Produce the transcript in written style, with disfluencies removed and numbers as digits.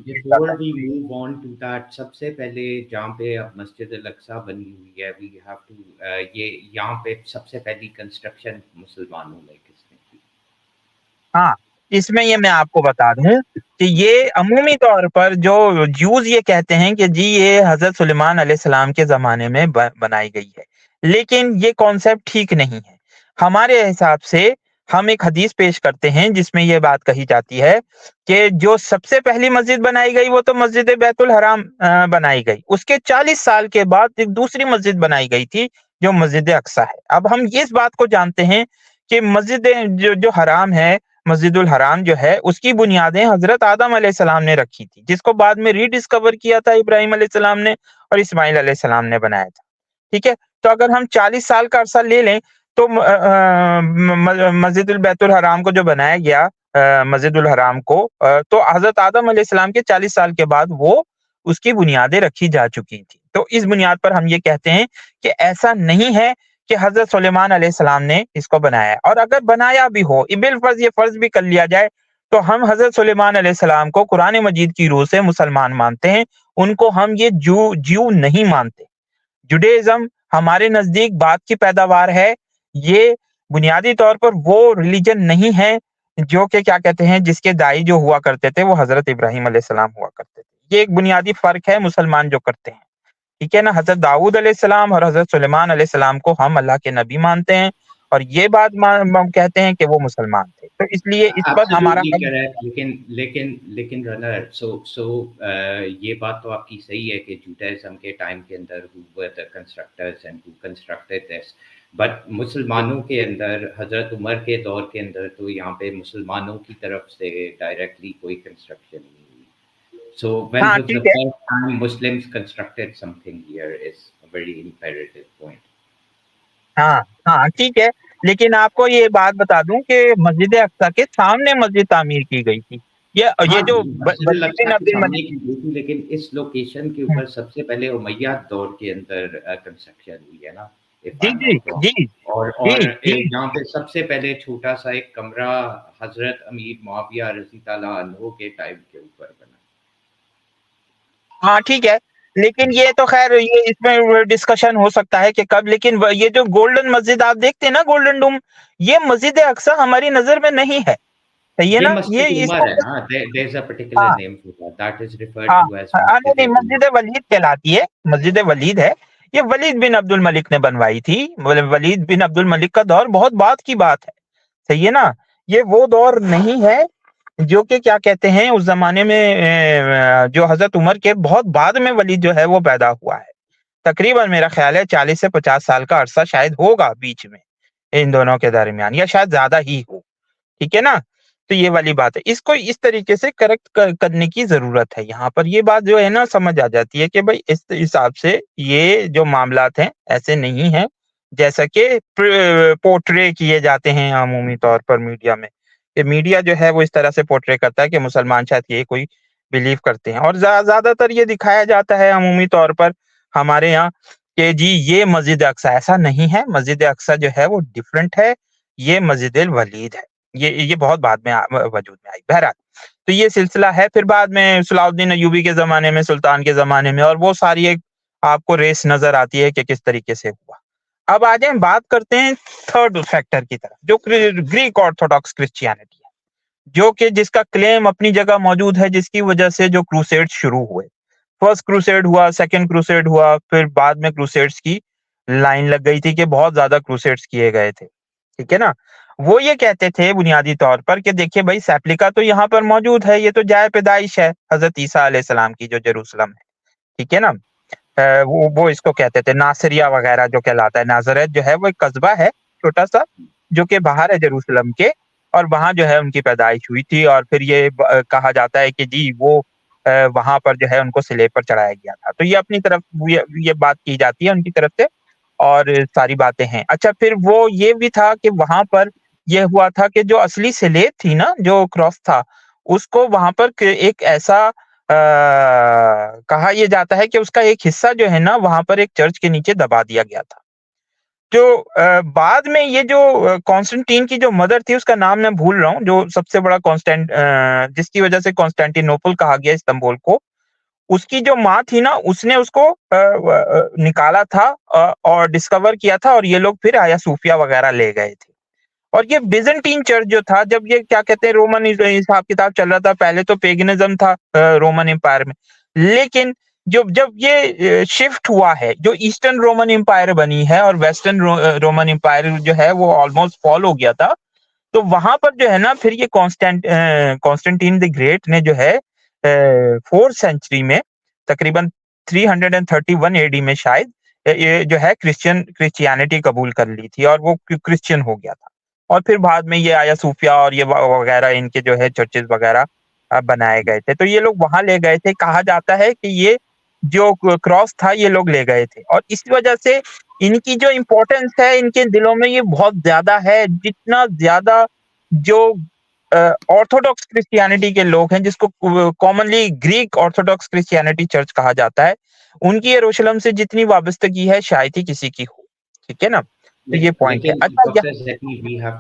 Before we move on to that, सबसे पहले जहाँ पे अब मस्जिद अल अक्सा बनी हुई है, वी हैव टू ये यहाँ पे सबसे पहली कंस्ट्रक्शन मुसलमानों ने किसने की? हाँ, इसमें ये मैं आपको बता दूं कि ये अमूमी तौर पर जो ज्यूज ये कहते हैं कि जी ये हजरत सुलेमान अलैहिस्सलाम के जमाने में बनाई गई है, लेकिन ये कॉन्सेप्ट ठीक नहीं है। हमारे हिसाब से हम एक हदीस पेश करते हैं जिसमें ये बात कही जाती है कि जो सबसे पहली मस्जिद बनाई गई वो तो मस्जिद बैतुल हराम बनाई गई। उसके 40 साल के बाद एक दूसरी मस्जिद बनाई गई थी जो मस्जिद अक्सा है। अब हम इस बात को जानते हैं कि मस्जिद जो जो हराम है, मस्जिदुल हराम जो है, उसकी बुनियादें हजरत आदम अलैहिस्सलाम ने रखी थी, जिसको बाद में रीडिस्कवर किया था इब्राहिम अलैहिस्सलाम ने और इस्माइल अलैहिस्सलाम ने बनाया था। ठीक है? तो अगर हम 40 साल का अरसा ले लें तो मस्जिदुल बैतुल हराम को जो बनाया गया, मस्जिदुल हराम को, तो हजरत आदम अलैहिस्सलाम के 40 साल के बाद वो उसकी बुनियादें रखी जा चुकी थी। तो इस बुनियाद पर हम ये कहते हैं कि ऐसा नहीं है कि हजरत सुलेमान अलैहिस्सलाम ने इसको बनाया है। और अगर बनाया भी हो, बिल फर्ज ये फर्ज भी कर लिया जाए, तो हम हजरत सुलेमान अलैहिस्सलाम को कुरान मजीद की रूह से मुसलमान मानते हैं। उनको हम ये ज्यू नहीं मानते। जुडाइज्म हमारे नजदीक बात की पैदावार है। ये बुनियादी तौर पर वो रिलीजन नहीं है जो कि क्या कहते हैं, जिसके दाई जो हुआ करते थे वो हजरत इब्राहिम अलैहिस्सलाम हुआ करते थे। ये एक बुनियादी फर्क है मुसलमान जो करते हैं। ठीक है ना? हजरत दाऊद अलैहिस्सलाम और हजरत सुलेमान अलैहिस्सलाम को हम अल्लाह के नबी मानते हैं और ये बात हम कहते हैं कि वो मुसलमान थे। तो इसलिए इस पर हमारा एब्सोल्युटली हक करेक्ट, लेकिन रनर, ये बात तो आपकी सही है कि जुडाइज्म के टाइम के अंदर who were the constructors and who constructed this, but मुसलमानों के अंदर हजरत उमर के दौर के अंदर तो यहाँ पे मुसलमानों की तरफ से डायरेक्टली कोई कंस्ट्रक्शन नहीं हुई। सो व्हेन हाँ, वाज द ठीक है। First time Muslims constructed something here is a very imperative point. हाँ, हाँ, ठीक है। लेकिन आपको ये बात बता दूं कि मस्जिद अक्सा के सामने मस्जिद तामीर की गई थी। हाँ ये जो जी, मस्जिद वलीद अल-अक्सा बिन के अब्दुल सामने मलिक। की गई थी, लेकिन इस लोकेशन के हम्म, ऊपर सबसे पहले उमैय्यद दौर के अंदर कंस्ट्रक्शन हुई है ना, if G, I am G, not G, wrong. और जी, जी। यहाँ पे सबसे पहले छोटा-सा एक कमरा हज़रत अमीर मुआविया रज़ी ताला अन्हु के टाइम के ऊपर बना। हाँ, ठीक है। लेकिन ये तो खैर ये इसमें डिस्कशन हो सकता है कि कब, लेकिन ये जो गोल्डन मस्जिद आप देखते हैं ना, गोल्डन डोम, ये मस्जिद अक्सा हमारी नजर में नहीं है। सही है ये ना? ये मस्जिद इसको उमर है ना, देयर इज़ अ पर्टिकुलर हाँ, name for that, that is referred हाँ, टू एज़ हाँ, नहीं, मस्जिद नहीं, उमर। मस्जिद वलीद कहलाती है, मस्जिद वलीद है। ये वलीद बिन अब्दुल मलिक ने बनवाई थी। वलीद बिन अब्दुल मलिक का दौर बहुत बाद की बात है। सही है ना? ये वो दौर नहीं है जो कि क्या कहते हैं उस जमाने में, जो हजरत उमर के बहुत बाद में वलीद जो है वो पैदा हुआ है। तकरीबन मेरा ख्याल है 40 से 50 साल का अरसा शायद होगा बीच में, इन दोनों के दरमियान, या शायद ज्यादा ही हो। ठीक है ना? तो ये वाली बात है। इसको इस तरीके से करेक्ट करने की ज़रूरत है। यहाँ पर ये बात जो है ना समझ आ जाती है कि भाई इस हिसाब से ये जो मामलात हैं ऐसे नहीं हैं, जैसा कि पोर्ट्रे किए जाते हैं अमूमी तौर पर मीडिया में। कि मीडिया जो है वो इस तरह से पोर्ट्रे करता है कि मुसलमान शायद ये कोई बिलीव करते हैं, और ज़्यादातर ये दिखाया जाता है अमूमी तौर पर हमारे यहाँ कि जी ये मस्जिद अक्सा। ऐसा नहीं है, मस्जिद अक्सा जो है वो डिफरेंट है, ये मस्जिद वलीद है। ये बहुत बाद में वजूद में आई। बहरहाल, तो ये सिलसिला है। फिर बाद में सलाउद्दीन अय्यूबी के ज़माने में, सुल्तान के ज़माने में, और वो सारी एक आपको रेस नज़र आती है कि किस तरीके से हुआ। अब आ जाएँ, बात करते हैं थर्ड फैक्टर की तरफ, जो ग्रीक ऑर्थोडॉक्स क्रिश्चियनिटी है, जो कि जिसका क्लेम अपनी जगह मौजूद है, जिसकी वजह से जो क्रूसेड्स शुरू हुए। फर्स्ट क्रूसेड हुआ, सेकंड क्रूसेड हुआ, फिर बाद में क्रूसेड्स की लाइन लग गई थी कि बहुत ज़्यादा क्रूसेड्स किए गए थे। ठीक है ना? वो ये कहते थे बुनियादी तौर पर कि देखिए भाई, सैप्लिका तो यहाँ पर मौजूद है, ये तो जाए पैदाइश है हज़रत ईसा अलैहिस्सलाम की जो जेरूशलम है। ठीक है ना? वो इसको कहते थे नासरिया वगैरह जो कहलाता है। नाज़रेत जो है वो एक कस्बा है, छोटा-सा, जो कि बाहर है जेरूशलम के, और वहाँ जो है उनकी पैदाइश हुई थी। और फिर ये कहा जाता है कि जी वो वहाँ पर जो है उनको स्लेब पर चढ़ाया गया था। तो ये अपनी तरफ ये बात की जाती है उनकी तरफ से, और सारी बातें हैं। अच्छा, फिर वो ये भी था कि वहाँ पर ये हुआ था कि जो असली स्लेब थी ना, जो क्रॉस था, उसको वहाँ पर एक ऐसा कहा यह जाता है कि उसका एक हिस्सा जो है ना वहाँ पर एक चर्च के नीचे दबा दिया गया था। जो बाद में ये जो कॉन्स्टेंटीन की जो मदर थी उसका नाम मैं भूल रहा हूँ, जो सबसे बड़ा जिसकी वजह से कॉन्स्टेंटिनोपल कहा गया इस्तांबुल को, उसकी जो माँ थी ना उसने उसको निकाला था और डिस्कवर किया था, और ये लोग फिर आया सूफिया वगैरह ले गए थे। और ये बिजेंटीन चर्च जो था, जब ये क्या कहते हैं रोमन हिसाब किताब चल रहा था, पहले तो पेगनिज्म था रोमन एम्पायर में, लेकिन जब जब ये शिफ्ट हुआ है, जो ईस्टर्न रोमन एम्पायर बनी है और वेस्टर्न रोमन एम्पायर जो है वो ऑलमोस्ट फॉल हो गया था, तो वहां पर जो है ना फिर ये कॉन्स्टेंटीन द ग्रेट ने जो है 4th सेंचुरी में तकरीबन 331 एडी में शायद ये जो है क्रिश्चियनिटी कबूल कर ली थी और वो क्रिश्चियन हो गया था। और फिर बाद में ये आया सूफिया और ये वगैरह इनके जो है चर्चेस वगैरह बनाए गए थे, तो ये लोग वहां ले गए थे। कहा जाता है कि ये जो क्रॉस था ये लोग ले गए थे, और इस वजह से इनकी जो इम्पोर्टेंस है इनके दिलों में ये बहुत ज्यादा है, जितना ज्यादा जो ऑर्थोडॉक्स क्रिश्चियनिटी के लोग हैं, जिसको commonly Greek Orthodox Christianity church कहा जाता है, उनकी यरूशलेम से जितनी वाबस्तगी है शायद ही किसी की हो। ठीक है ना, तो ये पॉइंट है। लेकिन अच्छा डॉक्टर ज़की, वी हैव